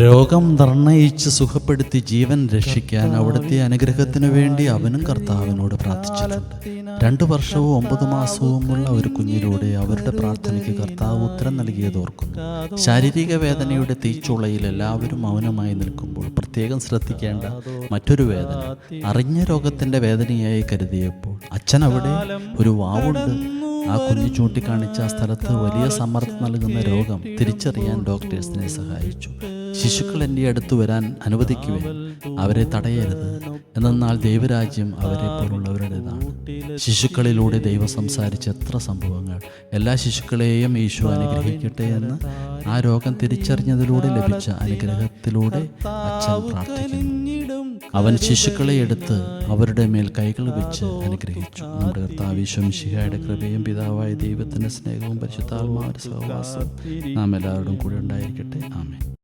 രോഗം നിർണയിച്ച് സുഖപ്പെടുത്തി ജീവൻ രക്ഷിക്കാൻ അവിടുത്തെ അനുഗ്രഹത്തിനു വേണ്ടി അവനും കർത്താവിനോട് പ്രാർത്ഥിച്ചിട്ടുണ്ട്. 2 വർഷവും 9 മാസവുമുള്ള ഒരു കുഞ്ഞിലൂടെ അവരുടെ പ്രാർത്ഥനയ്ക്ക് കർത്താവ് ഉത്തരം നൽകിയത് ഓർക്കുന്നു. ശാരീരിക വേദനയുടെ തീച്ചുളയിൽ എല്ലാവരും മൗനമായി നിൽക്കുമ്പോൾ പ്രത്യേകം ശ്രദ്ധിക്കേണ്ട മറ്റൊരു വേദന അറിഞ്ഞ രോഗത്തിൻ്റെ വേദനയായി കരുതിയപ്പോൾ അച്ഛൻ അവിടെ ഒരു വാവുണ്ട്. ആ കുഞ്ഞ് ചൂണ്ടിക്കാണിച്ച ആ സ്ഥലത്ത് വലിയ സമ്മർദ്ദം നൽകുന്ന രോഗം തിരിച്ചറിയാൻ ഡോക്ടേഴ്സിനെ സഹായിച്ചു. ശിശുക്കൾ എൻ്റെ അടുത്ത് വരാൻ അനുവദിക്കുവാൻ, അവരെ തടയരുത്. എന്നാൽ ദൈവരാജ്യം അവരെ പോലുള്ളവരുടേതാണ്. ശിശുക്കളിലൂടെ ദൈവം സംസാരിച്ച എത്ര സംഭവങ്ങൾ. എല്ലാ ശിശുക്കളെയും ഈശോ അനുഗ്രഹിക്കട്ടെ എന്ന് ആ രോഗം തിരിച്ചറിഞ്ഞതിലൂടെ ലഭിച്ച അനുഗ്രഹത്തിലൂടെ അച്ഛൻ പ്രാർത്ഥിക്കുന്നു. അവൻ ശിശുക്കളെ എടുത്ത് അവരുടെ മേൽ കൈകൾ വെച്ച് അനുഗ്രഹിച്ചു. നമ്മുടെ കർത്താവ് ഈശോ മിശിഹായുടെ കൃപയും പിതാവായ ദൈവത്തിൻ്റെ സ്നേഹവും പരിശുദ്ധാത്മാവിന്റെ സഹവാസവും നാം എല്ലാവരോടും കൂടെ ഉണ്ടായിരിക്കട്ടെ. ആമേൻ.